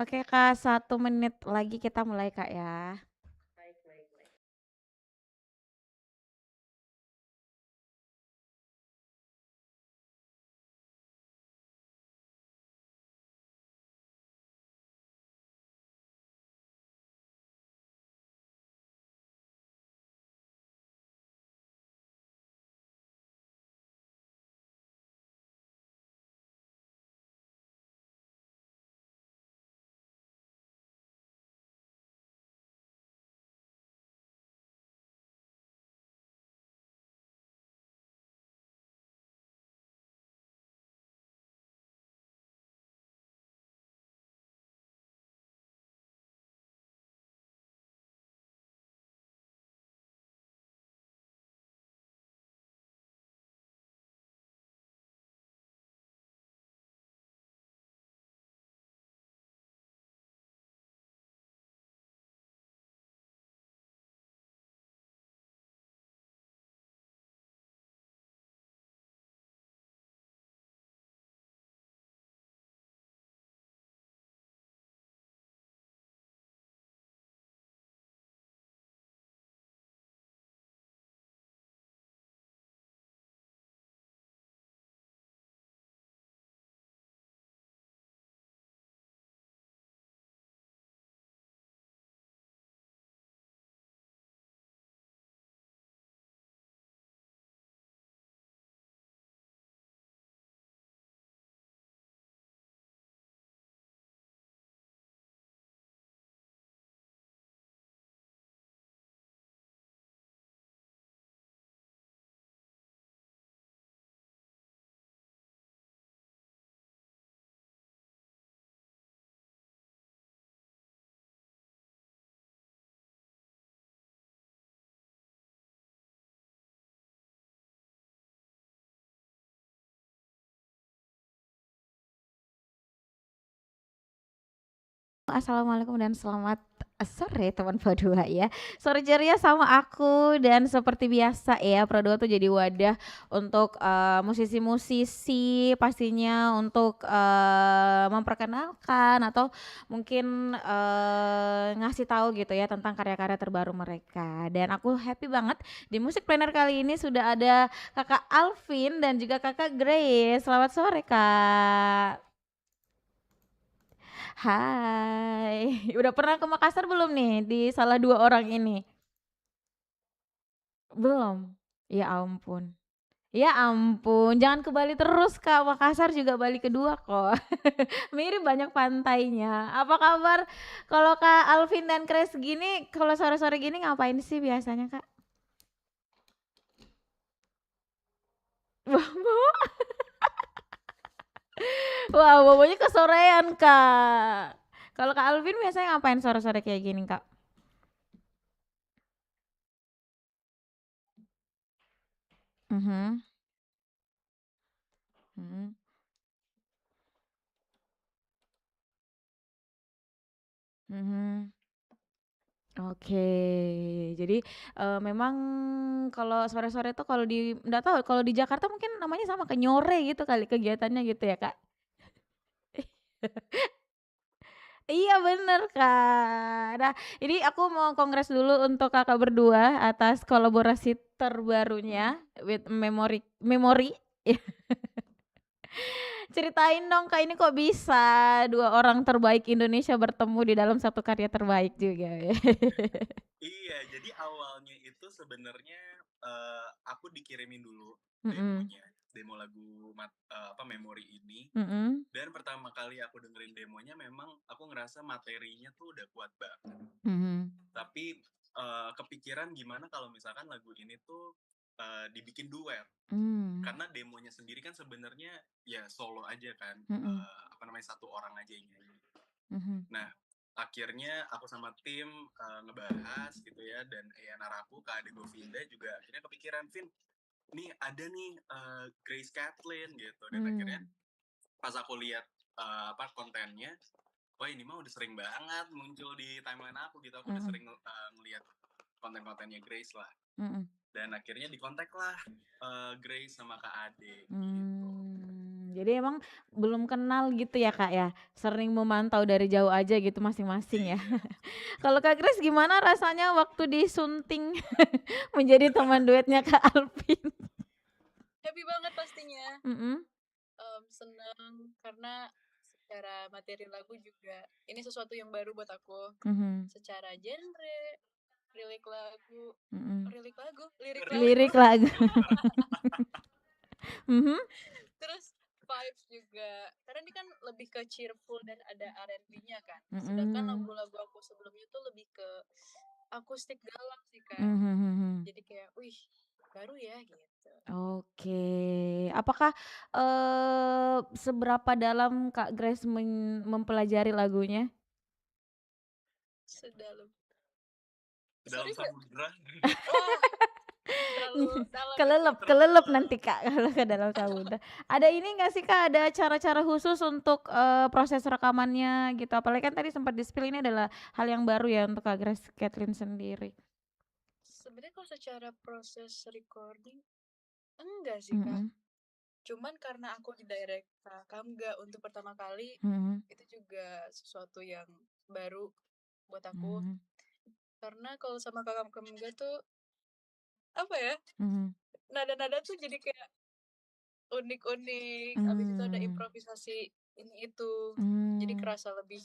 Oke Kak, 1 menit lagi kita mulai Kak ya. Assalamualaikum dan selamat sore teman Pro2 ya. Sore ceria sama aku dan seperti biasa ya Pro2 tuh jadi wadah untuk musisi-musisi pastinya untuk memperkenalkan atau mungkin ngasih tahu gitu ya tentang karya-karya terbaru mereka. Dan aku happy banget di Musik Planner kali ini sudah ada Kakak Alvin dan juga Kakak Grace. Selamat sore Kak. Hai, udah pernah ke Makassar belum nih di salah 2 orang ini? Belum? Ya ampun. Ya ampun, jangan ke Bali terus Kak, Makassar juga Bali kedua kok. Mirip banyak pantainya. Apa kabar kalau Kak Alvin dan Kres gini, kalau sore-sore gini ngapain sih biasanya Kak? Bobo? Wah, bobonya kesorean Kak. Kalau Kak Alvin biasanya ngapain sore-sore kayak gini Kak? Mhm, mhm, mhm. Oke, jadi, memang kalau sore-sore tuh kalau di nggak tahu kalau di Jakarta mungkin namanya sama kayak nyore gitu kali kegiatannya gitu ya, Kak? Iya bener, Kak. Nah, ini aku mau kongres dulu untuk Kakak berdua atas kolaborasi terbarunya with Memory Memory. Ceritain dong, Kak, ini kok bisa 2 orang terbaik Indonesia bertemu di dalam satu karya terbaik juga? Iya, jadi awalnya itu sebenarnya aku dikirimin dulu Mhm, demonya, demo lagu Memori ini. mhm, Dan pertama kali aku dengerin demonya memang aku ngerasa materinya tuh udah kuat banget. mhm, Tapi kepikiran gimana kalau misalkan lagu ini tuh dibikin duet. mmm, Karena demonya sendiri kan sebenarnya ya solo aja kan, mhm, satu orang aja yang nyanyi. mhm. Nah, akhirnya aku sama tim ngebahas gitu ya, dan ya naraku Kak Ade Govinda juga akhirnya kepikiran, Vin, nih ada nih Grace Kathleen gitu. Dan akhirnya Mmm, pas aku lihat kontennya, wah ini mah udah sering banget muncul di timeline aku gitu. Aku udah mhm, sering ngelihat konten-kontennya Grace lah. mhm, Dan akhirnya dikontak lah Grace sama Kak Ade gitu. mmm, Jadi emang belum kenal gitu ya, Kak, ya? Sering memantau dari jauh aja gitu masing-masing ya? Iya. Kalau Kak Grace gimana rasanya waktu disunting menjadi teman duetnya Kak Alvin? Happy banget pastinya, Mhm, seneng karena secara materi lagu juga ini sesuatu yang baru buat aku. mhm, Secara genre, lirik lagu mhm. lirik lagu, Lirik lagu. Mhm, terus vibes juga. Karena ini kan lebih ke cheerful dan ada R&B-nya kan. Sedangkan mhm, lagu-lagu aku sebelumnya tuh lebih ke akustik galau sih, Kak. mhm, mhm. Jadi kayak, wih, baru ya gitu. Oke. Apakah, seberapa dalam Kak Grace mempelajari lagunya? Sedalam. Dalam Sorry nggak? samudra. Wah, terlalu dalam itu. Terlalu Kelelep dalam. nanti Kak kalau ke dalam samudra. Ada ini nggak sih Kak, ada cara-cara khusus untuk, proses rekamannya gitu? Apalagi kan tadi sempat di-spill ini adalah hal yang baru ya untuk Kak Grace Kathleen sendiri. Sebenarnya kalau secara proses recording enggak sih, Kak. Mhm, Cuman karena aku di-direct Kak Kamga untuk pertama kali, mhm, itu juga sesuatu yang baru buat aku. mhm, Karena kalau sama Kakak Kamga tuh, apa ya, mhm, nada-nada tuh jadi kayak unik-unik, habis itu ada mmm, improvisasi ini itu, jadi mmm. kerasa lebih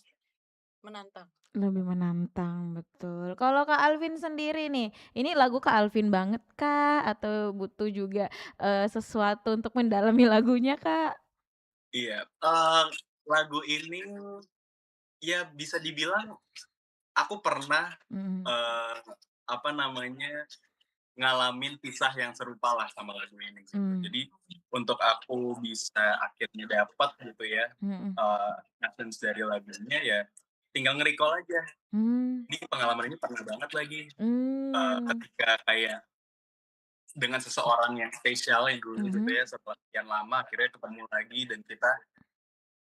menantang. Lebih menantang, betul. Kalau Kak Alvin sendiri nih, ini lagu Kak Alvin banget kah? Atau butuh juga, sesuatu untuk mendalami lagunya, Kak? Iya, lagu ini ya bisa dibilang aku pernah, Mhm, eee, apa namanya, ngalamin kisah yang serupa lah sama lagu ini gitu. mmm, Jadi untuk aku bisa akhirnya dapat gitu ya, mhm, essence dari lagunya ya tinggal nge-recall aja. mmm, Ini pengalaman ini pernah banget lagi, mmm, ketika kayak dengan seseorang yang spesial yang dulu gitu mhm, ya, setelah sekian lama akhirnya ketemu lagi dan kita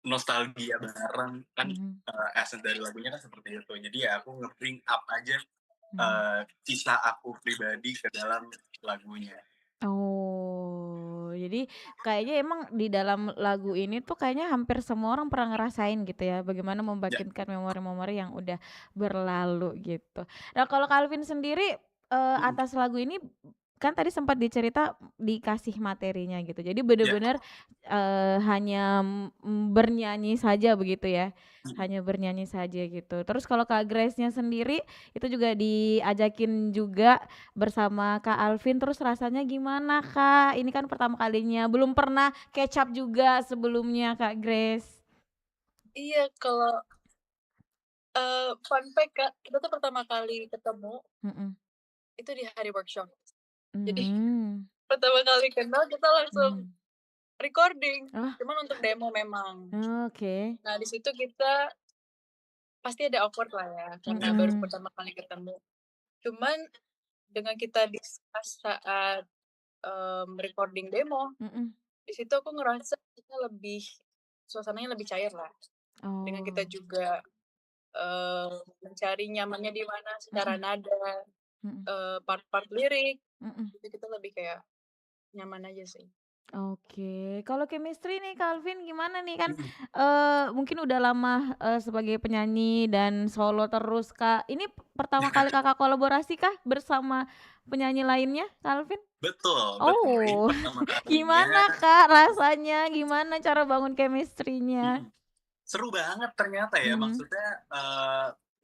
nostalgia bareng kan, mhm, essence dari lagunya kan seperti itu. Jadi ya aku nge-bring up aja, mhm. kisah aku pribadi ke dalam lagunya. Oh, jadi kayaknya emang di dalam lagu ini tuh kayaknya hampir semua orang pernah ngerasain gitu ya, bagaimana Ya, membangkitkan memori-memori yang udah berlalu gitu. Nah, kalau Calvin sendiri, mhm, atas lagu ini kan tadi sempat dicerita dikasih materinya gitu. Jadi ya, bener-bener, hanya, bernyanyi saja begitu ya? mhm, Hanya bernyanyi saja gitu. Terus kalau Kak Grace-nya sendiri itu juga diajakin juga bersama Kak Alvin, terus rasanya gimana, Kak? Ini kan pertama kalinya, belum pernah kecap juga sebelumnya, Kak Grace. Iya, kalau, fun fact Kak, kita tuh pertama kali ketemu Mhm. itu di hari workshop. Jadi Mmm, pertama kali kenal kita langsung mhm. recording, Oh, cuman untuk demo memang. oke. Nah, di situ kita pasti ada awkward lah ya, karena baru Mhm, pertama kali ketemu. Cuman dengan kita discuss saat, recording demo, mhm. di situ aku ngerasa kita lebih suasananya lebih cair lah. Dengan kita Oh, juga, mencari nyamannya di mana secara mhm, nada, mhm, part-part lirik, mhm. itu kita lebih kayak nyaman aja sih. Oke, kalau chemistry nih Calvin gimana nih? Kan, mhm, mungkin udah lama, sebagai penyanyi dan solo terus, Kak. Ini pertama kali Kakak kolaborasi kah bersama penyanyi lainnya, Calvin? betul betul, ini Oh, pertama kalinya. gimana Kak rasanya? Gimana cara bangun chemistry-nya? Mhm. Seru banget ternyata ya, Mhm, maksudnya,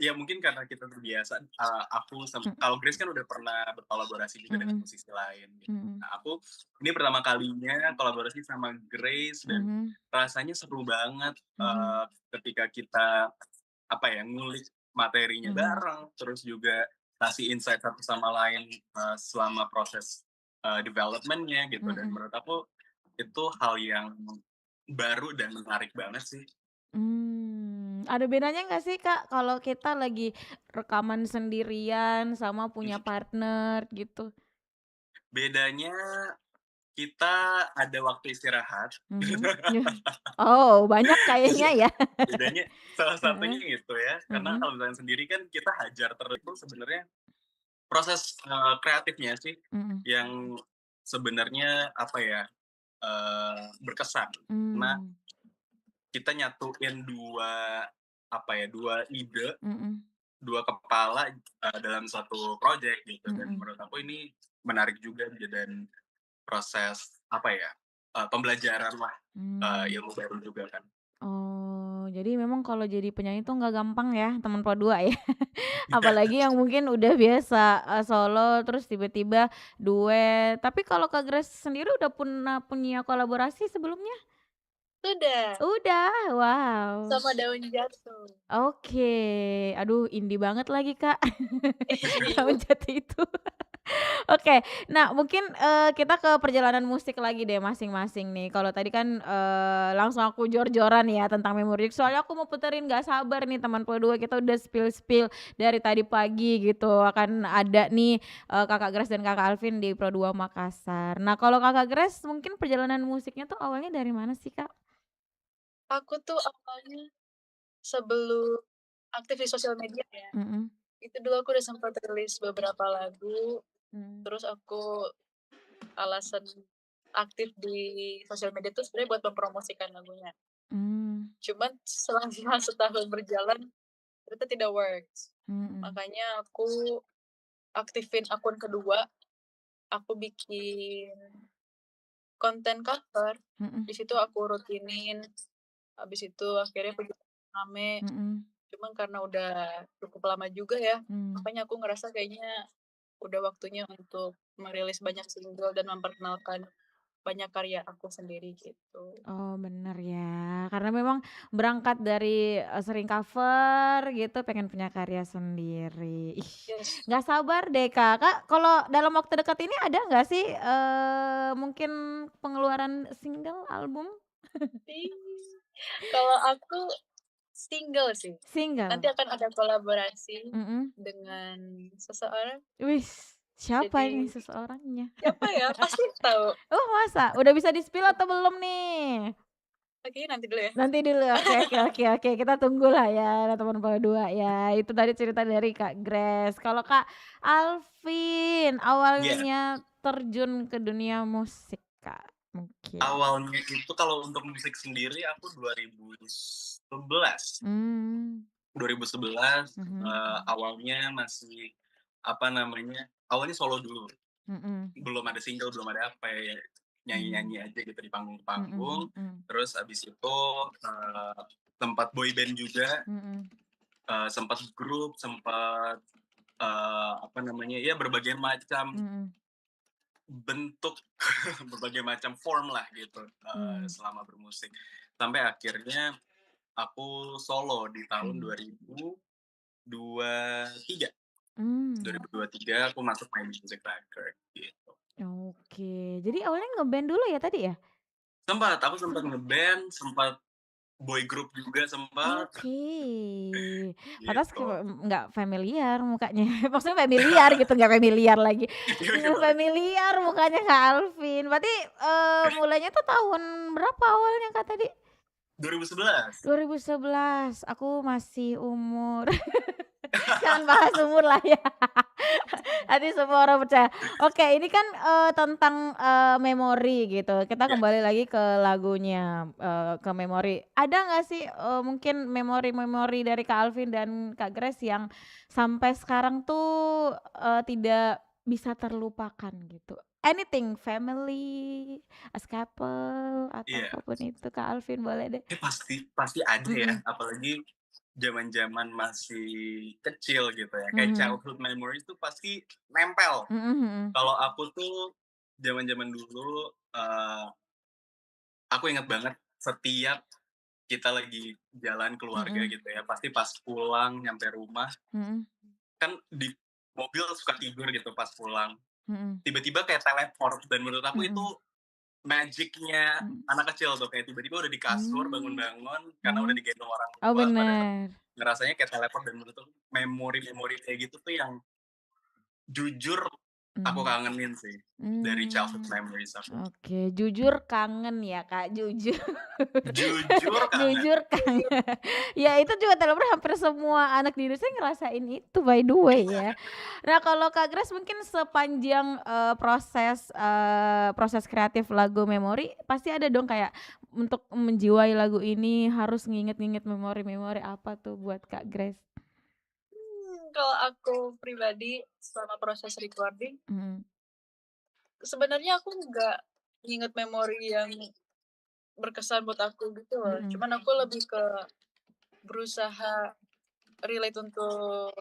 ya mungkin karena kita terbiasa, aku mhm, kalau Grace kan udah pernah berkolaborasi juga dengan mhm, musisi lain gitu. mhm, Nah aku ini pertama kalinya kolaborasi sama Grace dan mhm, rasanya seru banget, mhm, ketika kita, apa ya, ngulik materinya mhm, bareng, terus juga kasih insight satu sama lain, selama proses, development-nya gitu dan mhm. menurut aku itu hal yang baru dan menarik banget sih. Ada bedanya nggak sih, Kak, kalau kita lagi rekaman sendirian sama punya Mhm. partner gitu? Bedanya kita ada waktu istirahat. Mhm. Oh, banyak Jadi kayaknya ya? bedanya salah Heeh, satunya itu ya, karena mhm, kalau misalnya sendiri kan kita hajar terus itu sebenarnya proses, kreatifnya sih mhm, yang sebenarnya apa ya, berkesan. Karena Mmm, kita nyatuin 2 ide, mhm, 2 kepala, dalam satu project gitu, dan mhm, menurut aku ini menarik juga dan proses pembelajaranlah, mmm. ilmu baru juga kan. Oh, jadi memang kalau jadi penyanyi tuh nggak gampang ya, teman po 2 ya? Apalagi yang mungkin udah biasa, solo terus tiba-tiba duet. Tapi kalau Kak Grace sendiri udah pernah punya kolaborasi sebelumnya? Sudah, Udah? Wow. sama Daun Jatuh. Oke. Aduh indie banget lagi, Kak. Iya, Daun Jati itu. Oke. Nah mungkin, kita ke perjalanan musik lagi deh masing-masing nih. Kalau tadi kan, langsung aku jor-joran ya tentang memori, soalnya aku mau puterin nggak sabar nih teman po 2 kita udah spill-spill dari tadi pagi gitu akan ada nih, Kakak Grace dan Kakak Alvin di Pro 2 Makassar. Nah kalau Kakak Grace mungkin perjalanan musiknya tuh awalnya dari mana sih, Kak? aku tuh awalnya sebelum aktif di sosial media ya, Mhm, itu dulu aku udah sempat rilis beberapa lagu, mmm, terus aku alasan aktif di sosial media tuh sebenarnya buat mempromosikan lagunya. mmm, Cuman selama setahun berjalan ternyata tidak works. mhm, Makanya aku aktifin akun kedua, aku bikin konten cover, mhm, di situ aku rutinin, habis itu akhirnya begitu rame, mhm, cuman karena udah cukup lama juga ya, mmm. makanya aku ngerasa kayaknya udah waktunya untuk merilis banyak single dan memperkenalkan banyak karya aku sendiri gitu. Oh bener ya, karena memang berangkat dari, sering cover gitu pengen punya karya sendiri. Ih, Yes. nggak sabar deh Kak. Kak, kalau dalam waktu dekat ini ada nggak sih, mungkin pengeluaran single, album? Ih, kalau aku single sih, nanti Single? akan ada kolaborasi Mhm. dengan seseorang, Wis, siapa ini jadi seseorangnya? siapa ya? Pasti tahu. Oh masa? Udah bisa di-spill atau belum nih? Kayaknya nanti dulu ya. Nanti dulu, oke oke oke oke, kita tunggulah ya teman Pau 2 ya. Itu tadi cerita dari Kak Grace. Kalau Kak Alvin, Iya, awalnya terjun ke dunia musik Kak, mungkin? awalnya itu kalau untuk musik sendiri aku 2011. Mmm, 2011, mhm, awalnya masih, apa namanya, awalnya solo dulu, mhm, belum ada single, belum ada apa ya, mmm, nyanyi-nyanyi aja gitu di mhm panggung-panggung. mhm, Terus abis itu, sempat boyband juga, mhm, sempat grup, sempat, apa namanya, ya berbagai macam mhm, bentuk, berbagai macam form lah gitu, mmm, selama bermusik. Sampai akhirnya aku solo di tahun mmm, 2023. mmm, 2023 aku masuk main music record gitu. oke. Jadi awalnya nge-band dulu ya tadi ya? Aku sempat nge-band, sempat boy group juga sempat, Oke, pantas gitu. nggak familiar mukanya, maksudnya familiar gitu, nggak familiar lagi, nggak Gimana? familiar mukanya Kak Alvin. Berarti, mulainya tuh tahun berapa awalnya Kak tadi? 2011. 2011, aku masih umur jangan bahas umur lah ya. Nanti semua orang percaya. Oke, ini kan, tentang, memori gitu. Kita Ya, kembali lagi ke lagunya, ke memori. Ada nggak sih, mungkin memori-memori dari Kak Alvin dan Kak Grace yang sampai sekarang tuh, tidak bisa terlupakan gitu? Anything, family, as couple, atau iya. apapun itu Kak Alvin boleh deh. Pasti pasti ada ya, Mhm, apalagi zaman-zaman masih kecil gitu ya, kayak mhm, childhood memory itu pasti nempel. mhm mhm, Kalau aku tuh zaman-zaman dulu, aku inget banget setiap kita lagi jalan keluarga mhm, gitu ya, pasti pas pulang nyampe rumah, mhm, kan di mobil suka tidur gitu pas pulang, mhm, tiba-tiba kayak teleport, dan menurut aku itu mhm, magic-nya mhm, anak kecil tuh, kayak tiba-tiba udah di kasur, mmm, bangun-bangun karena udah mhm. digendong orang Oh tua, padahal bener, ngerasanya kayak teleport, dan menurut aku memori-memori kayak gitu tuh yang jujur aku Mhm. kangenin sih, dari childhood Mmm, memories aku. oke, jujur kangen ya, Kak, jujur. Jujur kangen. Jujur kangen. Ya itu juga Teleper hampir semua anak di Indonesia ngerasain itu by the way ya. Nah kalau Kak Grace mungkin sepanjang, proses kreatif lagu Memori pasti ada dong kayak untuk menjiwai lagu ini harus nginget-nginget memori-memori apa tuh buat Kak Grace? Kalau aku pribadi selama proses recording, Mhm, sebenarnya aku nggak nginget memori yang berkesan buat aku gitu loh. mhm, Cuman aku lebih ke berusaha relate untuk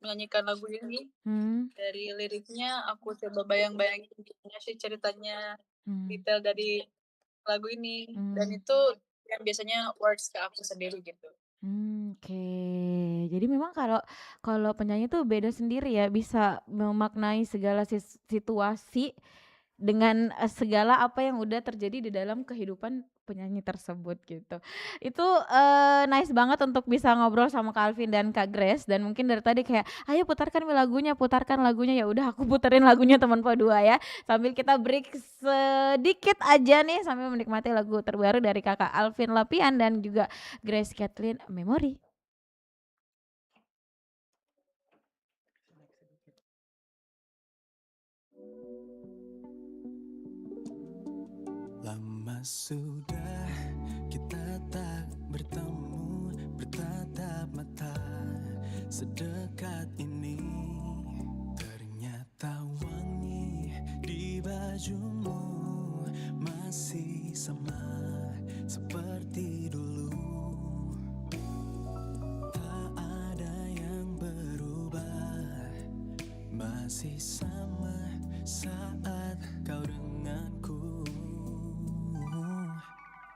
menyanyikan lagu ini. mmm, Dari liriknya aku coba bayang-bayangin gimana sih ceritanya, mmm, detail dari lagu ini, dan mmm. itu yang biasanya words ke aku sendiri gitu. Oke. Jadi memang kalau kalau penyanyi tuh beda sendiri ya, bisa memaknai segala situasi dengan, segala apa yang udah terjadi di dalam kehidupan penyanyi tersebut gitu. Itu, nice banget untuk bisa ngobrol sama Kak Alvin dan Kak Grace dan mungkin dari tadi kayak, "Ayo putarkan lagunya." Ya udah aku puterin lagunya Teman Dua ya, sambil kita break sedikit aja nih sambil menikmati lagu terbaru dari Kakak Alvin Lapian dan juga Grace Kathleen, "Memori." Lama sudah kita tak bertemu, bertatap mata sedekat ini. Ternyata wangi di bajumu masih sama seperti dulu. Tak ada yang berubah, masih sama saat kau denganku.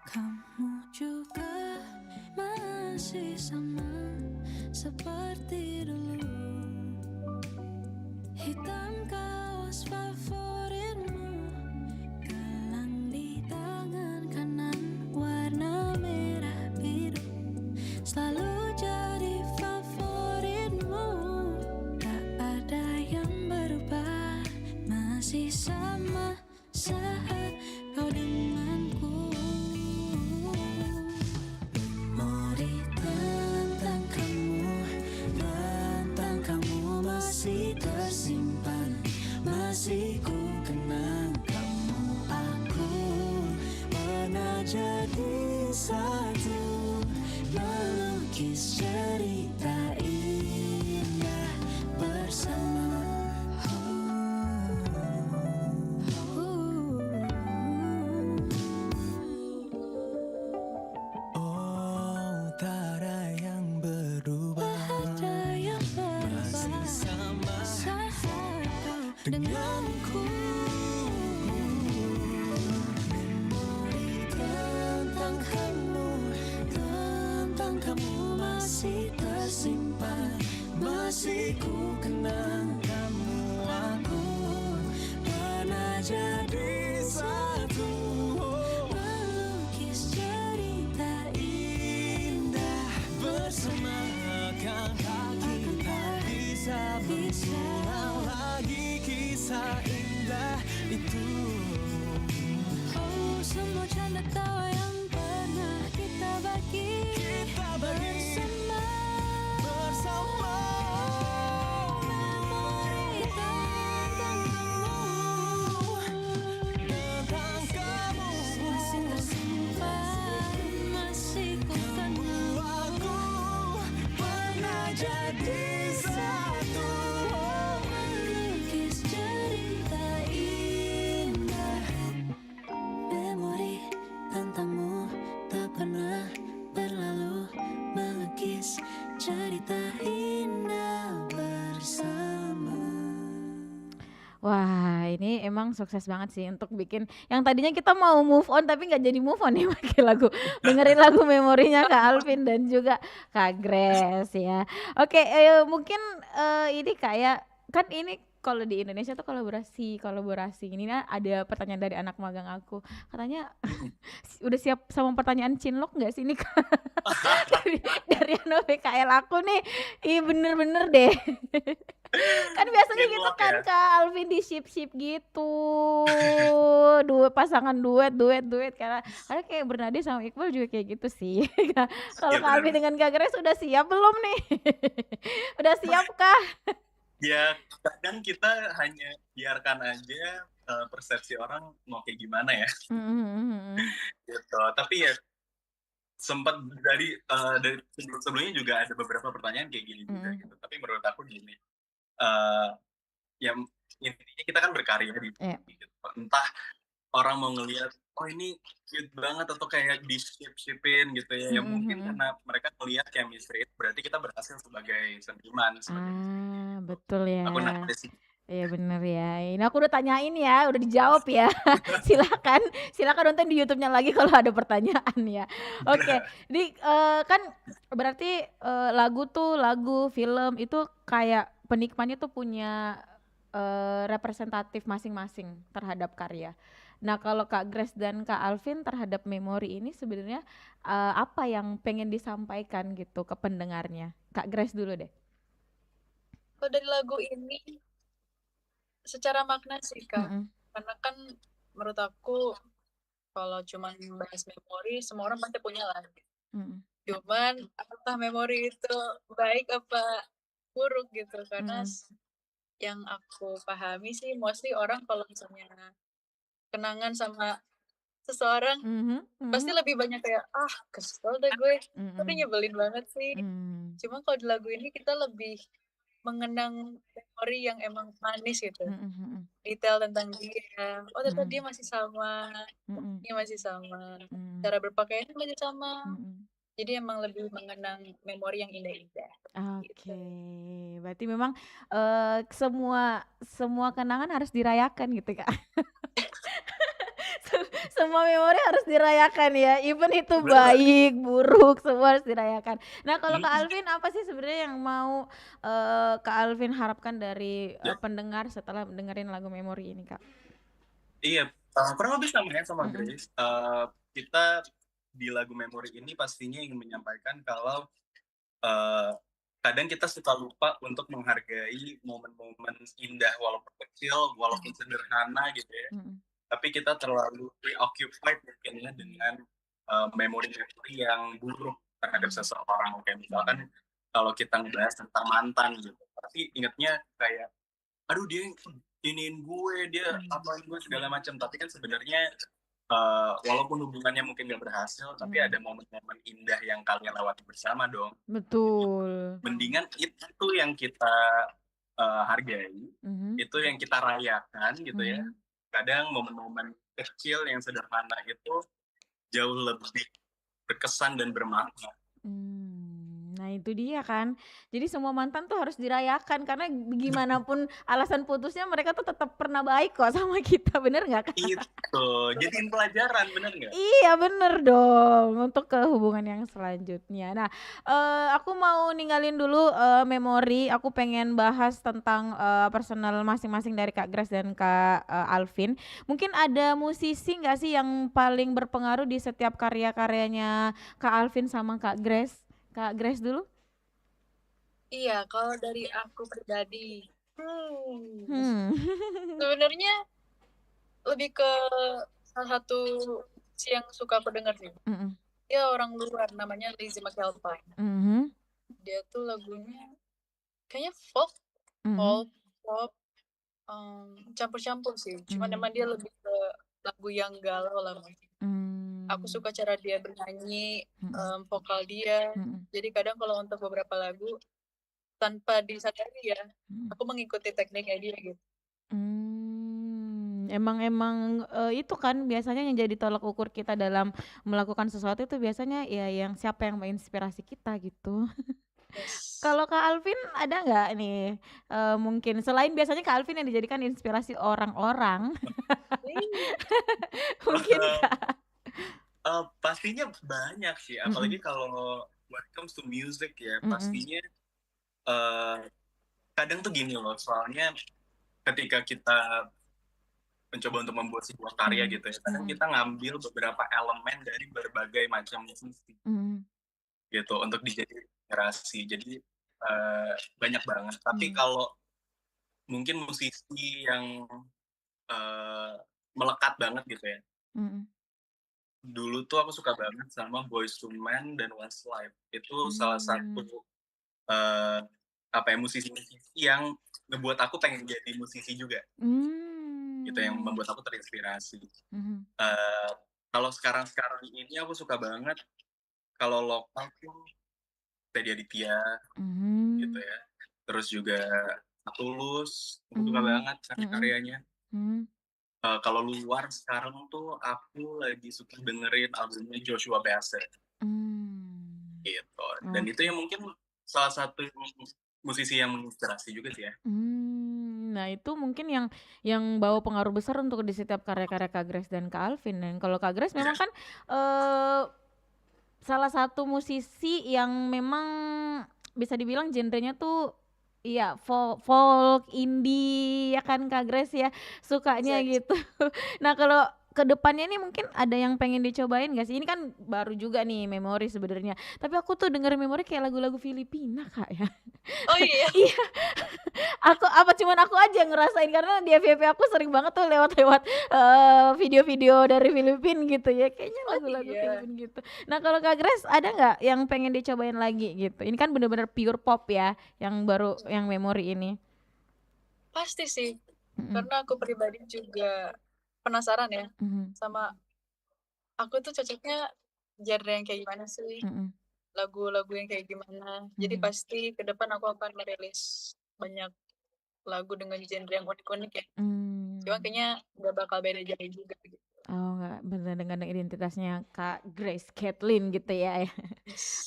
Kamu juga masih sama seperti dulu. Hitam kaos favoritmu, gelang di tangan kanan warna merah biru, selalu jadi favoritmu. Tak ada yang berubah, masih sama saat kau denganku. Memori tentang kamu masih tersimpan, masih ku kenang kamu. Aku pernah jadi satu, melukis cerita indah bersama. Oh, tak ada yang berubah, Ada yang masih berubah sama saat kau denganku. Memori tentang kamu masih tersimpan, masih ku kenang kamu. Aku pernah jadi satu, melukis cerita indah bersama. Akankah kita bisa mengulang lagi kisah indah itu? Oh, semua canda tawa yang pernah kita bagi bersama. Memori tentang kamu masih tersimpan, masih ku kenang. Aku pernah jadi satu, Melukis cerita indah. Memori tentangmu tak pernah berlalu, melukis cerita indah bersama. Wah, ini emang sukses banget sih untuk bikin yang tadinya kita mau move on tapi nggak jadi move on nih pakai lagu dengerin lagu Memorinya Kak Alvin dan juga Kak Grace ya. Oke, mungkin, ini kayak kan ini kalau di Indonesia tuh kolaborasi kolaborasi ini nah ada pertanyaan dari anak magang aku, katanya udah siap sama pertanyaan cinlok nggak sih ini Kak? Dari anak PKL aku nih, ih bener-bener deh. Kan biasanya Skin gitu lock kan ya. Kak Alvin di ship-ship gitu. Pasangan duet karena kayak Bernade sama Iqbal juga kayak gitu sih. Kalau Ya Kak Alvin benar. dengan Kak Grace udah siap belum nih? Udah siap kah? Ya kadang kita hanya biarkan aja persepsi orang mau kayak gimana ya gitu. Tapi ya sempat dari sebelumnya juga ada beberapa pertanyaan kayak gini juga gitu. Tapi menurut aku gini, eh yang intinya kita kan berkarya di Iya. gitu. Entah orang mau ngelihat oh ini cute banget atau kayak di shipin gitu ya. Ya mungkin karena mereka ngelihat chemistry berarti kita berhasil sebagai seniman sebagai Betul aku ya. naksir. Iya bener ya. Ini aku udah tanyain ya, udah dijawab ya. Silakan nonton di YouTube-nya lagi kalau ada pertanyaan ya. Oke, di kan berarti lagu, film itu kayak penikmatnya tuh punya representatif masing-masing terhadap karya. Nah kalau Kak Grace dan Kak Alvin terhadap memori ini sebenarnya apa yang pengen disampaikan gitu ke pendengarnya? Kak Grace dulu deh. Kalau dari lagu ini secara makna sih Kak, Mm-mm. karena kan menurut aku kalau cuman bahas memori semua orang pasti punya lah. Mm-mm. Cuman apakah memori itu baik apa buruk gitu, karena yang aku pahami sih mostly orang kalau misalnya kenangan sama seseorang pasti lebih banyak kayak kesel deh gue, udah nyebelin banget sih. Cuma kalau di lagu ini kita lebih mengenang memori yang emang manis gitu, detail tentang dia, ternyata dia masih sama, dia masih sama, cara berpakaiannya masih sama, jadi emang lebih mengenang memori yang indah-indah gitu. Oke, berarti memang semua kenangan harus dirayakan gitu Kak. Semua memori harus dirayakan ya, even itu Bener. baik, buruk, semua harus dirayakan. Nah kalau Kak Alvin apa sih sebenarnya yang mau Kak Alvin harapkan dari pendengar setelah mendengarin lagu memori ini Kak? Iya, kurang lebih sama ya sama Grace. Kita di lagu memori ini pastinya ingin menyampaikan kalau kadang kita suka lupa untuk menghargai momen-momen indah walaupun kecil, walaupun sederhana gitu ya. Tapi kita terlalu preoccupied mungkin ya dengan memori-memori yang buruk terhadap seseorang. Kayak misalkan kalau kita ngebahas tentang mantan gitu, pasti ingatnya kayak, aduh dia iniin gue, dia apain gue segala macam. Tapi kan sebenarnya walaupun hubungannya mungkin gak berhasil, tapi ada momen-momen indah yang kalian lewati bersama dong. Betul. Mendingan itu yang kita hargai, itu yang kita rayakan gitu ya. Kadang momen-momen kecil yang sederhana itu jauh lebih berkesan dan bermakna. Nah itu dia kan, jadi semua mantan tuh harus dirayakan karena gimana pun alasan putusnya mereka tuh tetap pernah baik kok sama kita, bener nggak Kak? Itu, jadiin pelajaran, bener nggak? Iya bener dong, untuk ke hubungan yang selanjutnya. Nah aku mau ninggalin dulu memori, aku pengen bahas tentang personal masing-masing dari Kak Grace dan Kak Alvin. Mungkin ada musisi nggak sih yang paling berpengaruh di setiap karya-karyanya Kak Alvin sama Kak Grace? Kak Grace dulu? Iya, kalau dari aku pribadi, sebenarnya lebih ke salah satu yang suka aku dengar sih. Dia orang luar, namanya Lizzie McAlpine. Dia tuh lagunya kayaknya folk, pop, campur-campur sih. Cuman emang dia lebih ke lagu yang galau lah. Aku suka cara dia bernyanyi, vokal dia. Jadi kadang kalau untuk beberapa lagu tanpa disadari ya, aku mengikuti tekniknya dia gitu. Emang itu kan biasanya yang jadi tolak ukur kita dalam melakukan sesuatu itu biasanya ya yang siapa yang menginspirasi kita gitu. Yes. Kalau Kak Alvin ada nggak nih mungkin selain biasanya Kak Alvin yang dijadikan inspirasi orang-orang, mungkin Kak? Pastinya banyak sih, apalagi kalau when it comes to music ya, pastinya kadang tuh gini loh, soalnya ketika kita mencoba untuk membuat sebuah karya gitu ya, kadang kita ngambil beberapa elemen dari berbagai macam musisi gitu untuk dijadikan inspirasi. Jadi banyak banget. Tapi kalau mungkin musisi yang melekat banget gitu ya. Dulu tuh aku suka banget sama Boyz II Men dan Westlife. Itu salah satu musisi-musisi yang ngebuat aku pengen jadi musisi juga. Gitu yang membuat aku terinspirasi. Kalau sekarang ini aku suka banget kalau lokal tuh Teddy Aditya gitu ya. Terus juga Tulus, aku suka banget karyanya. Kalau luar sekarang tuh aku lagi suka dengerin albumnya Joshua Bassett gitu. Dan itu yang mungkin salah satu musisi yang menginspirasi juga sih ya. Nah itu mungkin yang bawa pengaruh besar untuk di setiap karya-karya Kak Grace dan Kak Alvin. Dan kalau Kak Grace memang kan salah satu musisi yang memang bisa dibilang genrenya tuh iya folk, indie ya kan Kak Grace ya sukanya gitu. Nah kalau ke depannya nih mungkin ada yang pengen dicobain gak sih? Ini kan baru juga nih Memori sebenarnya. Tapi aku tuh dengerin Memori kayak lagu-lagu Filipina Kak ya. Oh iya. Iya. Cuman aku aja yang ngerasain karena di FYP aku sering banget tuh lewat-lewat video-video dari Filipina gitu ya. Kayaknya lagu-lagu Filipina gitu. Nah, kalau Kak Grace ada nggak yang pengen dicobain lagi gitu? Ini kan bener-bener pure pop ya yang baru yang Memori ini. Pasti sih. Karena aku pribadi juga penasaran ya sama aku tuh cocoknya genre yang kayak gimana sih, lagu-lagu yang kayak gimana. Jadi pasti ke depan aku akan merilis banyak lagu dengan genre yang unik-unik ya. Cuma kayaknya gak bakal beda jauh juga gitu. Oh enggak, bener dengan identitasnya Kak Grace Kathleen gitu ya.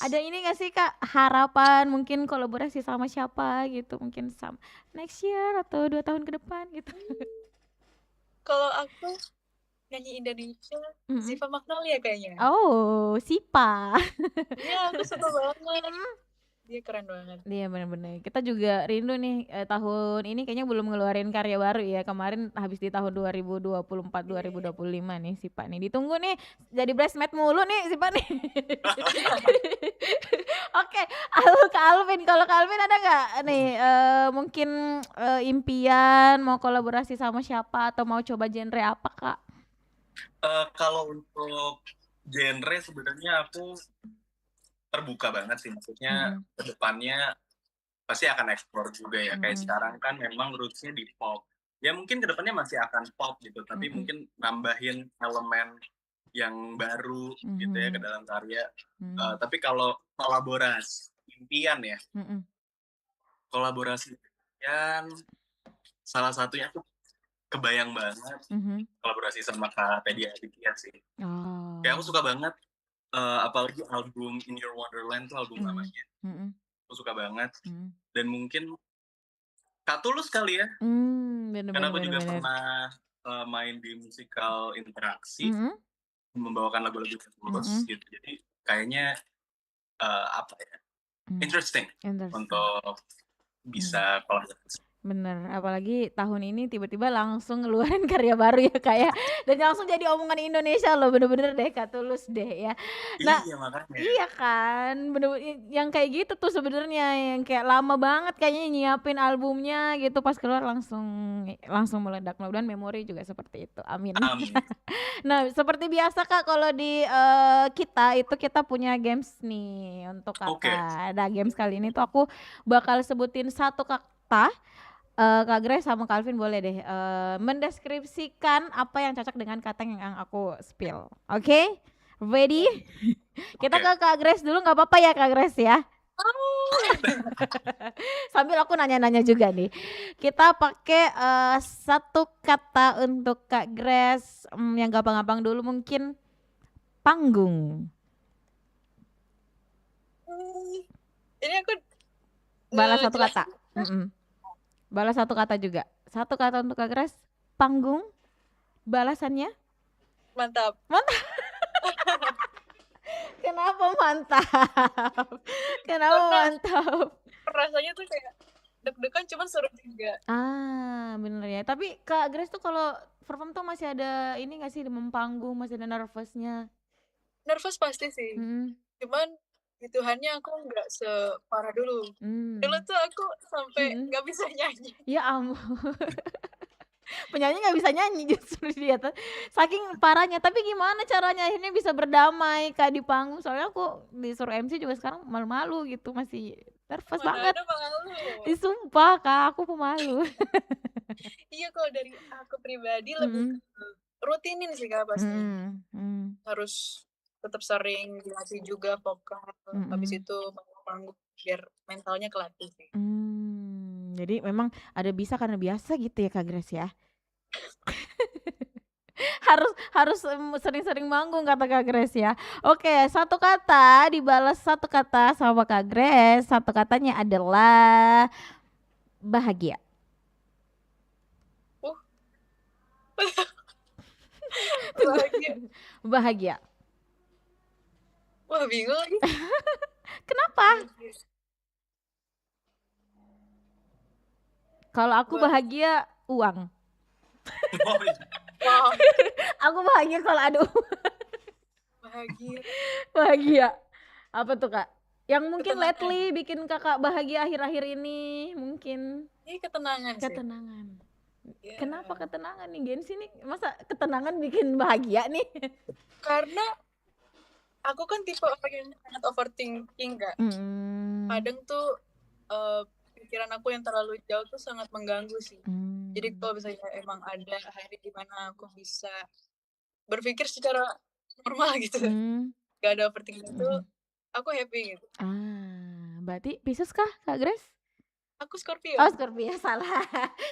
Ada ini gak sih Kak harapan mungkin kolaborasi sama siapa gitu mungkin sama next year atau 2 tahun ke depan gitu? Kalau aku nyanyi Indonesia, Ziva Magnolia kayaknya. Oh, Sipa. Iya, aku suka banget. Dia keren banget. Iya benar-benar. Kita juga rindu nih tahun ini kayaknya belum ngeluarin karya baru ya. Kemarin habis di tahun 2024 2025 nih Sipa nih. Ditunggu nih jadi bridesmaid mulu nih Sipa nih. Oke, Kak Alvin, kalau Kak Alvin ada nggak nih mungkin impian mau kolaborasi sama siapa atau mau coba genre apa Kak? Kalau untuk genre sebenarnya aku terbuka banget sih, maksudnya kedepannya pasti akan eksplor juga ya. Kayak sekarang kan memang rootsnya di pop. Ya mungkin kedepannya masih akan pop gitu, tapi mungkin nambahin elemen yang baru gitu ya ke dalam karya. Tapi kalau kolaborasi impian ya, kolaborasi impian salah satunya tuh kebayang banget kolaborasi sama Kak Teddy Aditya sih. Kayak aku suka banget apalagi album In Your Wonderland tuh album lamanya. Aku suka banget. Dan mungkin Kak Tulus kali ya. Karena aku juga pernah main di musikal interaksi membawakan lagu-lagu Tulus gitu. Jadi kayaknya interesting untuk bisa kolaborasi. Bener, apalagi tahun ini tiba-tiba langsung ngeluarin karya baru ya Kak ya. Dan langsung jadi omongan Indonesia loh, bener-bener deh Kak Tulus deh ya. Nah, iya makanya. Iya kan, bener yang kayak gitu tuh sebenarnya yang kayak lama banget kayaknya nyiapin albumnya gitu pas keluar langsung meledak. Mudah-mudahan Memori juga seperti itu. Amin. Nah, seperti biasa Kak kalau di kita punya games nih untuk Kakak. Nah, games kali ini tuh aku bakal sebutin satu kata. Kak Grace sama Kak Alvin boleh deh mendeskripsikan apa yang cocok dengan kata yang aku spill. Oke? Ready? Kita ke Kak Grace dulu nggak apa-apa ya Kak Grace ya? Sambil aku nanya-nanya juga nih. Kita pakai satu kata untuk Kak Grace yang gampang-gampang dulu mungkin panggung. Ini aku balas satu kata. Balas satu kata juga. Satu kata untuk Kak Grace, panggung. Balasannya? Mantap. Mantap. Kenapa mantap? Kenapa mantap? Rasanya tuh kayak deg-degan cuman seru juga. Bener ya. Tapi Kak Grace tuh kalau perform tuh masih ada ini gak sih demam panggung, masih ada nervousnya? Nervous pasti sih. Cuman Tuhannya aku nggak separah dulu. Dulu tuh aku sampai nggak bisa nyanyi. Ya ampun. Penyanyi nggak bisa nyanyi justru dia tuh. Saking parahnya. Tapi gimana caranya akhirnya bisa berdamai Kak di panggung? Soalnya aku disuruh MC juga sekarang malu-malu gitu, masih nervous Mana banget. ada malu. Sumpah Kak, aku pemalu. Iya, kalau dari aku pribadi lebih ke rutinin sih Kak pasti. Harus tetap sering dilatih juga vokal. Habis itu panggung biar mentalnya kelatih sih. Jadi memang ada bisa karena biasa gitu ya Kak Grace ya. harus sering-sering manggung kata Kak Grace ya. Oke, satu kata dibalas satu kata sama Kak Grace. Satu katanya adalah bahagia. Bahagia. Bahagia. Wah, bingung lagi. Kenapa? Kalau aku bahagia uang. Wow, Aku bahagia kalau ada uang. Bahagia. Apa tuh Kak? Yang mungkin Ketenangan. lately bikin Kakak bahagia akhir-akhir ini mungkin Ini ketenangan sih. ketenangan. Iya. Kenapa ketenangan nih Gensi nih? Masa ketenangan bikin bahagia nih? Karena aku kan tipe orang yang sangat overthinking Kak. Kadang tuh pikiran aku yang terlalu jauh tuh sangat mengganggu sih. Jadi kalau misalnya emang ada hari di mana aku bisa berpikir secara normal gitu, gak ada overthinking itu, aku happy gitu. Berarti Pisces kah Kak Grace? Aku Scorpio. Oh Scorpio, salah.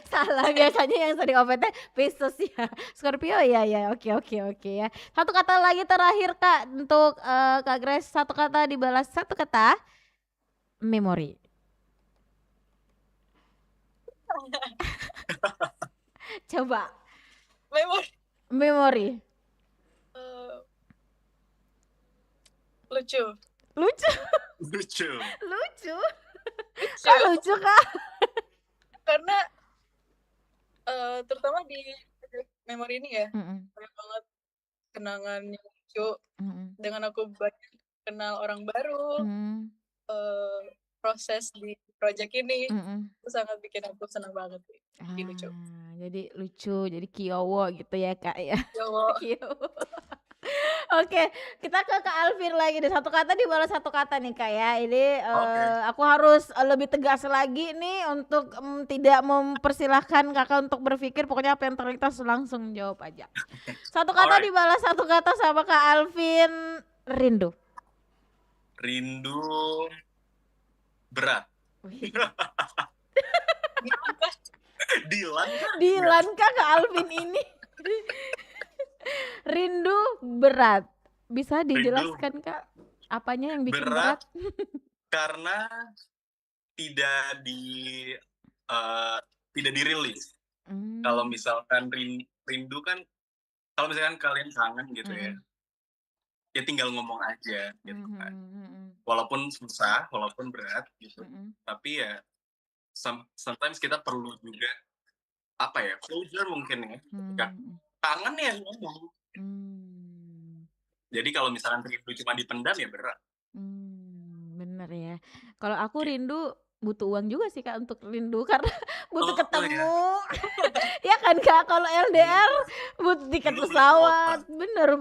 Salah, biasanya yang sering OPT Pisces ya. Scorpio ya, oke ya. Satu kata lagi terakhir Kak untuk Kak Grace, satu kata dibalas satu kata, memori. Coba. Memori. Lucu. Kok lucu Kak? Karena terutama di memori ini ya, banyak banget kenangannya lucu. Dengan aku banyak kenal orang baru, proses di project ini itu sangat bikin aku senang banget sih. Jadi lucu. Jadi lucu, jadi kiowo gitu ya Kak ya. Kiowo. Oke, kita ke Kak Alvin lagi deh. Satu kata dibalas satu kata nih Kak ya. Ini aku harus lebih tegas lagi nih untuk tidak mempersilahkan Kakak untuk berpikir. Pokoknya apa yang terlintas langsung jawab aja. Satu kata dibalas satu kata sama Kak Alvin, rindu. Rindu berat. Dilan Kak Alvin ini. Rindu berat. Bisa dijelaskan Kak apanya yang bikin berat? Karena tidak dirilis. Kalau misalkan rindu kan, kalau misalkan kalian kangen gitu ya tinggal ngomong aja gitu kan. Walaupun susah, walaupun berat gitu. Tapi ya sometimes kita perlu juga apa ya, closure mungkin ya. Kangen ya ngomong. Jadi kalau misalkan rindu cuma dipendam ya berat. Bener ya. Kalau aku rindu butuh uang juga sih Kak untuk rindu karena butuh ketemu. Ya kan Kak, kalau LDR butuh tiket pesawat. Bener,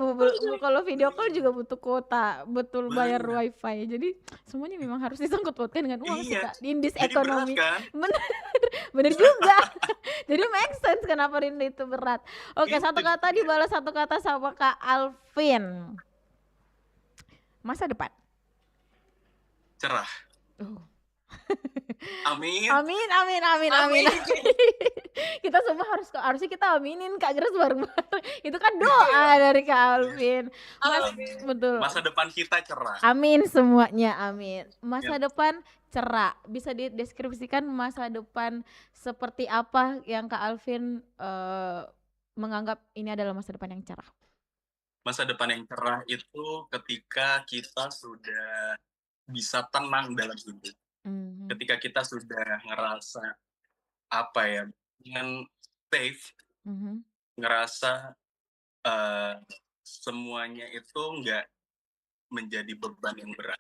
kalau video call juga butuh kuota, betul bayar wifi. Jadi semuanya memang harus disangkut pautkan dengan uang sih Kak. In this economy. Kan? Bener juga. Jadi make sense kenapa rindu itu berat. Oke, satu kata dibalas satu kata sama Kak Alvin. Masa depan. Cerah. Amin. Kita semua harusnya kita aminin Kak Grace bareng-bareng. Itu kan doa dari Kak Alvin. Betul. Masa depan kita cerah. Amin semuanya, amin. Masa depan cerah. Bisa dideskripsikan masa depan seperti apa yang Kak Alvin menganggap ini adalah masa depan yang cerah? Masa depan yang cerah itu ketika kita sudah bisa tenang dalam hidup. Ketika kita sudah ngerasa apa ya, dengan safe, ngerasa semuanya itu nggak menjadi beban yang berat.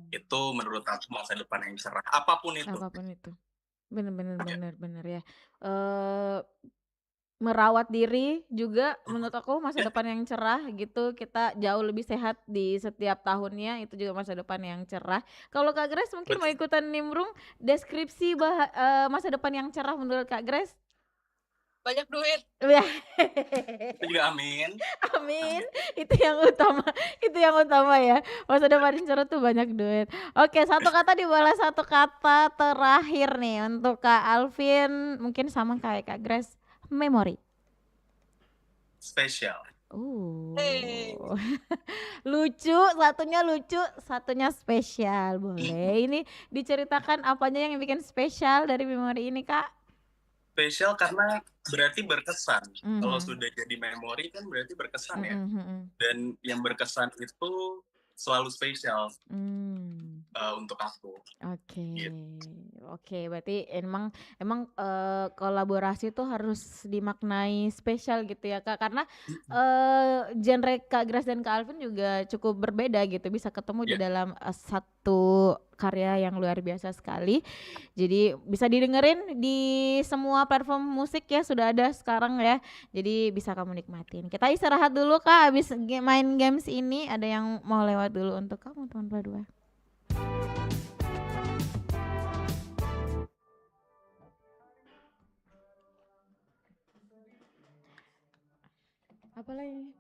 Itu menurut aku masa depan yang cerah, apapun itu. Apapun itu. Bener bener Ya. bener bener ya. Merawat diri juga menurut aku masa Ya, depan yang cerah gitu, kita jauh lebih sehat di setiap tahunnya, itu juga masa depan yang cerah. Kalau Kak Grace mungkin mau betul. ikutan nimbrung deskripsi masa depan yang cerah menurut Kak Grace? Banyak duit. Wah, Itu juga amin. amin, Amin. itu yang utama ya, masa depan yang cerah tuh banyak duit. Oke, satu kata dibalas satu kata terakhir nih untuk Kak Alvin, mungkin sama kayak Kak Grace, memori. Spesial. Hey. Lucu, satunya spesial. Boleh ini diceritakan apanya yang bikin spesial dari memori ini, Kak? Spesial karena berarti berkesan. Kalau Mhm. sudah jadi memori kan berarti berkesan ya. Mhm mhm. Dan yang berkesan itu selalu spesial untuk aku. Oke. Gitu. Oke, berarti emang emang, kolaborasi tuh harus dimaknai spesial gitu ya, Kak, karena, genre Kak Grace dan Kak Alvin juga cukup berbeda gitu, bisa ketemu di Ya, dalam, satu karya yang luar biasa sekali. Jadi bisa didengerin di semua platform musik ya, sudah ada sekarang ya, jadi bisa kamu nikmatin. Kita istirahat dulu, Kak, habis main games ini, ada yang mau lewat dulu untuk kamu teman berdua. Apalagi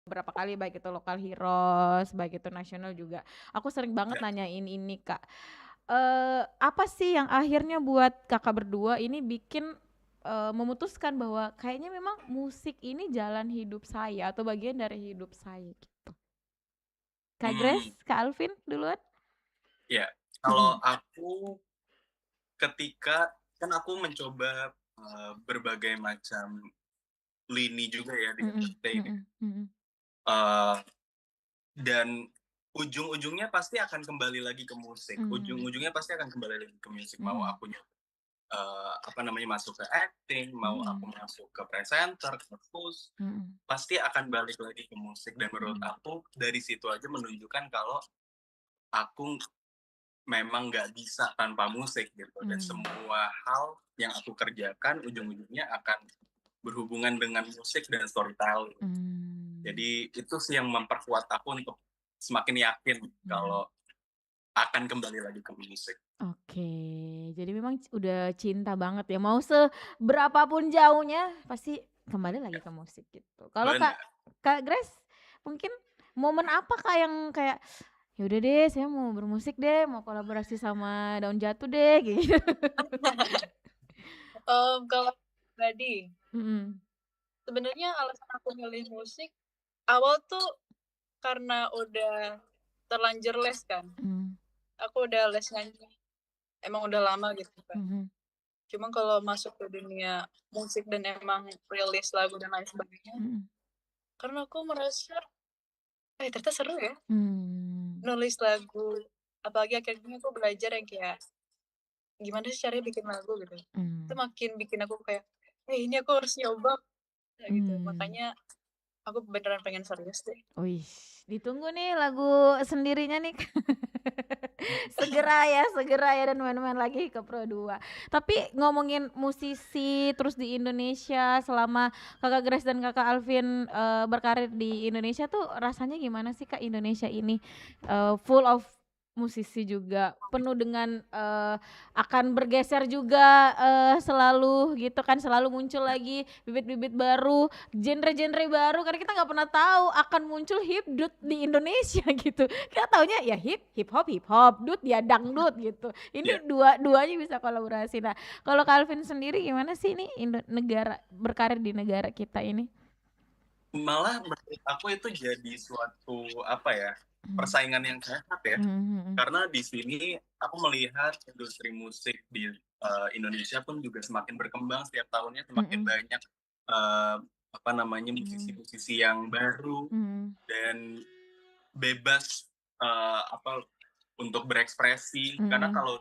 beberapa kali, baik itu Lokal Heroes, baik itu nasional juga. Aku sering banget Ya. nanyain ini, Kak. Apa sih yang akhirnya buat Kakak berdua ini bikin memutuskan bahwa kayaknya memang musik ini jalan hidup saya atau bagian dari hidup saya gitu. Kak Grace, Kak Alvin duluan. Ya, kalau aku ketika kan aku mencoba berbagai macam lini juga ya di entertain. Dan ujung-ujungnya pasti akan kembali lagi ke musik. Ujung-ujungnya pasti akan kembali lagi ke musik. Mau aku masuk ke acting, mau aku masuk ke presenter, ke host, pasti akan balik lagi ke musik. Dan menurut aku dari situ aja menunjukkan kalau aku memang nggak bisa tanpa musik gitu. Dan semua hal yang aku kerjakan ujung-ujungnya akan berhubungan dengan musik dan storytelling. Jadi itu sih yang memperkuat aku untuk semakin yakin kalau akan kembali lagi ke musik. Oke, jadi memang udah cinta banget ya, mau seberapapun jauhnya pasti kembali lagi ke musik gitu. Kalau Benar. Kak Grace, mungkin momen apa Kak yang kayak, ya udah deh saya mau bermusik deh, mau kolaborasi sama Daun Jatuh deh gitu. Kalau pribadi, sebenarnya alasan aku milih musik awal tuh karena udah terlanjur les kan. Aku udah les nyanyi, emang udah lama gitu kan. Cuma kalau masuk ke dunia musik dan emang rilis lagu dan lain sebagainya, karena aku merasa, ternyata seru ya nulis lagu. Apalagi akhirnya aku belajar yang kayak gimana sih caranya bikin lagu gitu. Itu makin bikin aku kayak, ini aku harus nyoba gitu. Makanya aku beneran pengen serius deh. Wih, ditunggu nih lagu sendirinya nih. Segera ya dan main-main lagi ke Pro 2. Tapi ngomongin musisi terus di Indonesia selama Kakak Grace dan Kakak Alvin berkarir di Indonesia tuh rasanya gimana sih Kak Indonesia ini? Full of musisi juga, penuh dengan akan bergeser juga selalu gitu kan, selalu muncul lagi bibit-bibit baru, genre-genre baru karena kita nggak pernah tahu akan muncul hipdut di Indonesia gitu. Kita taunya ya hip hop, dut ya dangdut gitu. Ini dua-duanya bisa kolaborasi. Nah, kalau Calvin sendiri gimana sih ini negara berkarir di negara kita ini? Malah menurut aku itu jadi suatu persaingan yang sehat ya. Karena di sini aku melihat industri musik di Indonesia pun juga semakin berkembang setiap tahunnya, semakin banyak musisi-musisi yang baru dan bebas untuk berekspresi. Karena kalau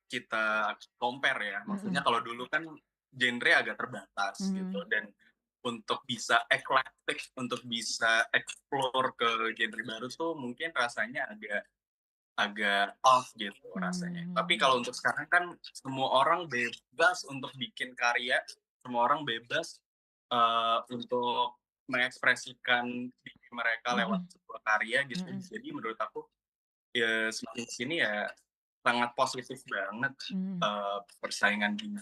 kita compare ya, maksudnya kalau dulu kan genre agak terbatas gitu, dan untuk bisa eclectic, untuk bisa explore ke genre baru tuh mungkin rasanya agak off gitu rasanya. Tapi kalau untuk sekarang kan semua orang bebas untuk bikin karya, semua orang bebas untuk mengekspresikan diri mereka lewat sebuah karya gitu. Jadi menurut aku ya semakin sini ya sangat positif banget persaingan gini.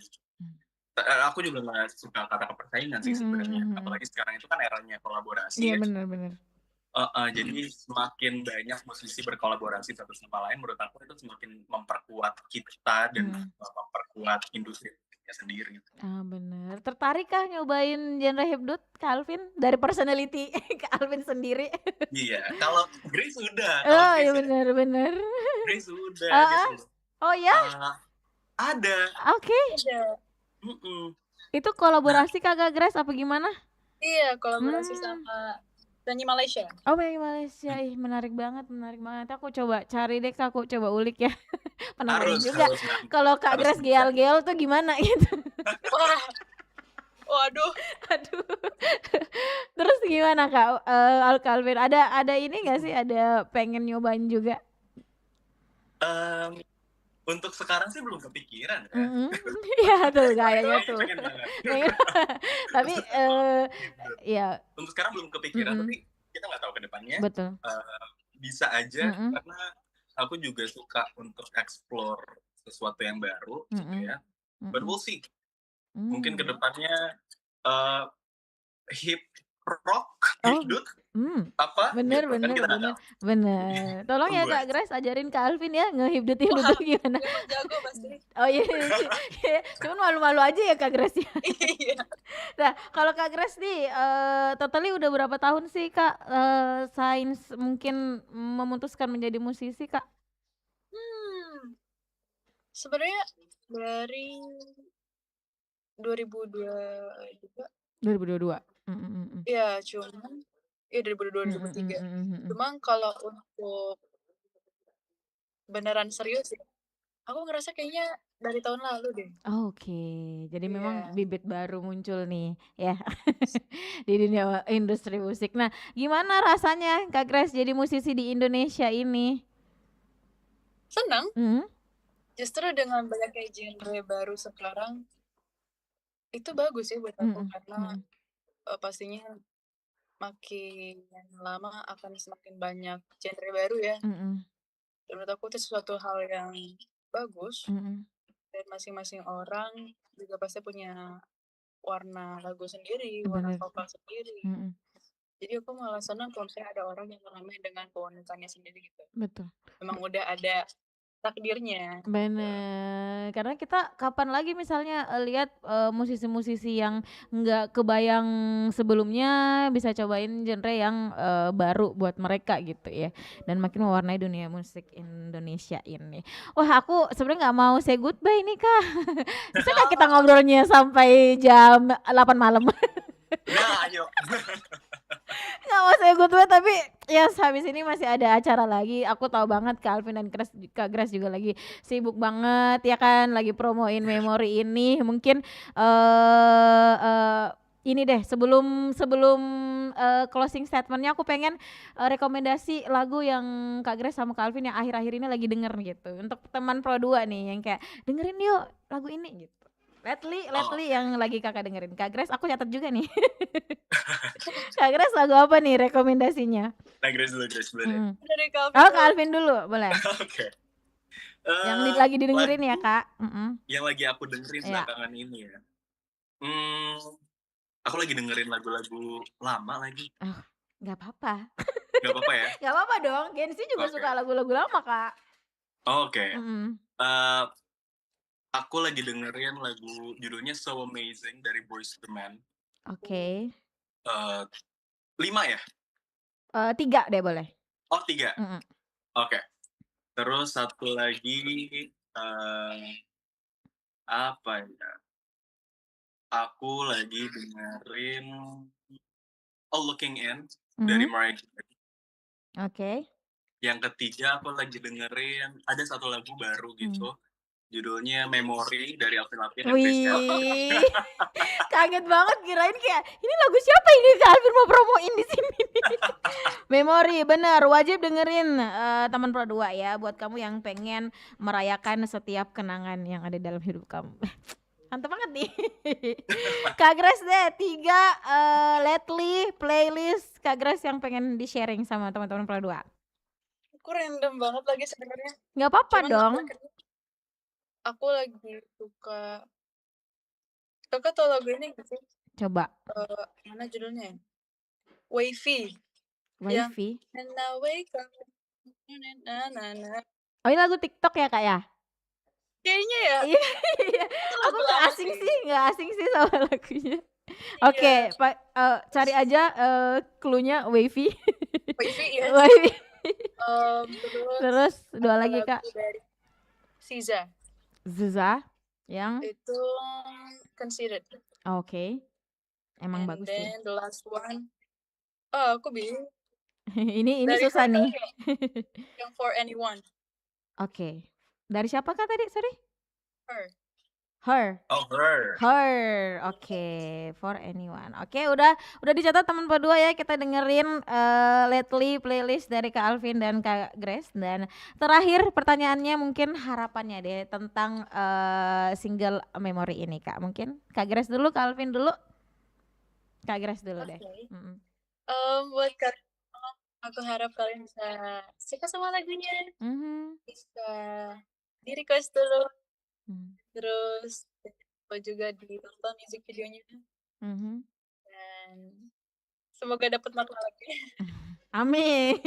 Aku juga nggak suka kata persaingan sih sebenarnya, apalagi sekarang itu kan eranya kolaborasi. Iya ya. benar-benar. Jadi semakin banyak musisi berkolaborasi satu sama lain, menurut aku itu semakin memperkuat kita dan memperkuat industri sendiri. Bener. Tertarik kah nyobain genre hipdut Kak Alvin dari personality Kak Alvin sendiri? Iya, kalau Grace udah. Oh iya benar. Grace udah. Gitu. Oh ya? Ada. Oke. Itu kolaborasi Kakak Grace apa gimana? Iya, kolaborasi sama penyanyi Malaysia. Oh penyanyi Malaysia, menarik banget. Aku coba cari deh Kak, aku coba ulik ya. Penasaran juga. Kalau Kak Grace geol tuh gimana gitu? Waduh. Aduh. Terus gimana Kak Alvin? Ada ini nggak sih? Ada pengen nyobain juga? Untuk sekarang sih belum kepikiran. Iya tuh gayanya tuh. Tapi ya. Untuk sekarang belum kepikiran, tapi kita nggak tahu ke depannya. Betul. Bisa aja karena aku juga suka untuk explore sesuatu yang baru gitu ya. But we'll see. Mungkin ke depannya hip rock Oh, Hipdut apa bener gitu kan bener kita nggak bener tahu. bener. Tolong ya Tunggu Kak aja. Grace ajarin Kak Alvin ya ngehibdut Wah, tuh gimana. emang jago pasti. Oh iya, cuman malu-malu aja ya Kak Grace ya. Iya. Nah kalau Kak Grace nih, totally udah berapa tahun sih Kak, sains mungkin memutuskan menjadi musisi Kak? Sebenarnya dari 2022. 2022? Mhm. Iya, cuman 2022, 2023. Cuman kalau untuk beneran serius ya, aku ngerasa kayaknya dari tahun lalu deh. Oke, jadi memang Iya. bibit baru muncul nih ya di dunia industri musik. Nah, gimana rasanya Kak Grace jadi musisi di Indonesia ini? Senang, Mhm, justru dengan banyaknya genre baru sekarang, itu bagus sih buat aku mhm karena pastinya makin lama akan semakin banyak genre baru ya. mhm Dan menurut aku itu sesuatu hal yang bagus mhm, dan masing-masing orang juga pasti punya warna lagu sendiri, warna bener, vokal sendiri. mhm, Jadi aku malah senang kalau misalnya ada orang yang mengamai dengan keunikannya sendiri gitu. betul. Memang udah ada takdirnya. Bener, karena kita kapan lagi misalnya, lihat, musisi-musisi yang nggak kebayang sebelumnya bisa cobain genre yang, baru buat mereka gitu ya, dan makin mewarnai dunia musik Indonesia ini. Wah aku sebenarnya nggak mau say goodbye nih Kak, bisa nggak kita ngobrolnya sampai jam 8 malam? Nah, ayo. Nggak mau say goodbye tapi ya habis ini masih ada acara lagi. Aku tahu banget Kak Alvin dan Kak Grace juga lagi sibuk banget ya kan, lagi promoin memori ini. Mungkin ini deh sebelum sebelum closing statementnya aku pengen rekomendasi lagu yang Kak Grace sama Kak Alvin yang akhir-akhir ini lagi denger gitu. Untuk teman Pro 2 nih yang kayak dengerin yuk lagu ini gitu. Lately Oh, yang lagi Kakak dengerin. Kak Grace aku catat juga nih. Kak Grace lagu apa nih rekomendasinya? nah Grace dulu deh. Mhm. Dari Calvin Oh, dulu. Kak Alvin dulu, boleh. Oke. Yang Eh, lagi didengerin ya, lagu Kak? yang lagi aku dengerin Iya. belakangan ini ya. Aku lagi dengerin lagu-lagu lama lagi. Oh, nggak apa-apa. Gak apa-apa ya? Nggak apa-apa dong, Gen Z juga Oke. suka lagu-lagu lama, Kak. Oke. Mhm. Eh, aku lagi dengerin lagu judulnya So Amazing dari Boyz II Men. Oke. 5 ya? 3 deh boleh. Oh 3. Mhm. Oke. Terus satu lagi apa ya? Aku lagi dengerin All Looking In dari Mhm. Mariah Carey. Oke. Yang ketiga aku lagi dengerin ada satu lagu baru gitu. Judulnya Memory dari Alvin Lavin dan Chris Kelly. Wih, kaget banget kirain kayak ini lagu siapa ini Kak Alvin mau promoin di sini. Memori bener wajib dengerin teman Pro 2 ya buat kamu yang pengen merayakan setiap kenangan yang ada dalam hidup kamu. Mantap banget nih. Kak Grace deh 3 lately playlist Kak Grace yang pengen di sharing sama teman-teman Pro 2. Aku random banget lagi sebenarnya. Nggak apa-apa Cuman dong. aku lagi suka. Kakak tau lagu ini gak sih? Coba. Mana judulnya ya? Wavy. Wifi. And I wake up. Na. Oh ini lagu TikTok ya Kak ya? Kayaknya ya. Iya. Itu Aku lagu nggak lama asing sih. sih, nggak asing sih sama lagunya. Oke, cari aja clue-nya Wavy. Wavy ya. Wavy. Terus Terus 2 lagi lagu Kak. dari Siza. Zuza yang Itu Considered. oke. Emang And bagus sih. then the last one. Oh, aku bingung. Ini Dari susah Her nih. kali ya? Yang For Anyone. Oke. Dari siapa Kak tadi? Sorry. Her. Her. Oh, Her. Her. Oke, For Anyone. Oke, udah dicatat teman Pro 2 ya. Kita dengerin lately playlist dari Kak Alvin dan Kak Grace. Dan terakhir pertanyaannya mungkin harapannya deh tentang single Memory ini Kak. Mungkin Kak Grace dulu, Kak Alvin dulu. Kak Grace dulu deh. Buat kalian, aku harap kalian bisa suka sama lagunya. Bisa di request dulu. Terus juga ditonton music videonya. Dan Semoga dapat makna lagi. Amin.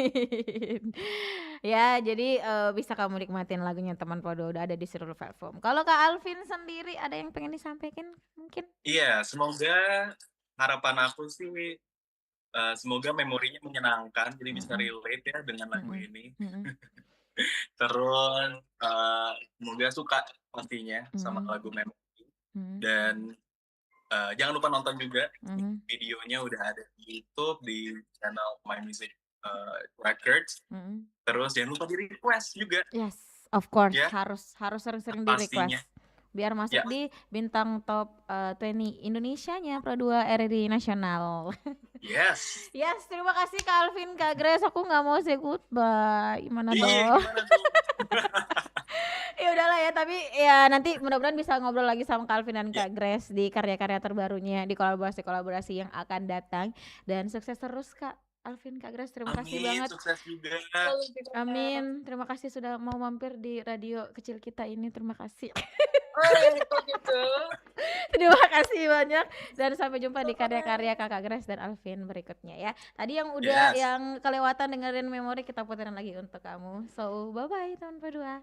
Ya, jadi bisa kamu nikmatin lagunya Teman Podo udah ada di seluruh platform. Kalau Kak Alvin sendiri ada yang pengen disampaikan mungkin? Iya, semoga harapan aku sih semoga memorinya menyenangkan, jadi bisa Mhm. relate ya dengan lagu Mhm. ini. Mhm. Terus semoga suka pastinya sama Mhm. lagu Memori. Mhm. Dan jangan lupa nonton juga Mhm. videonya udah ada di YouTube di channel My Music Records. Mhm. Terus jangan lupa di request juga Yes, of course ya harus sering-sering pastinya. di-request biar masuk Ya, di bintang top 20 Indonesianya Pro 2 RRI Nasional. yes. Yes, terima kasih Kak Alvin, Kak Grace. Aku nggak mau say goodbye. Gimana Iya, dong? gimana dong? Ya udahlah ya, tapi ya nanti mudah-mudahan bisa ngobrol lagi sama Kak Alvin dan Ya, Kak Grace di karya-karya terbarunya, di kolaborasi-kolaborasi yang akan datang. Dan sukses terus Kak Alvin, Kak Grace. Terima kasih amin, banget. sukses juga. Selalu juga. Amin. Terima kasih sudah mau mampir di radio kecil kita ini. Terima kasih. Kok gitu. Terima kasih banyak dan sampai jumpa di karya-karya Kakak Grace dan Alvin berikutnya ya. Tadi yang udah Yes. yang kelewatan dengerin memori kita puterin lagi untuk kamu. So, bye-bye teman berdua.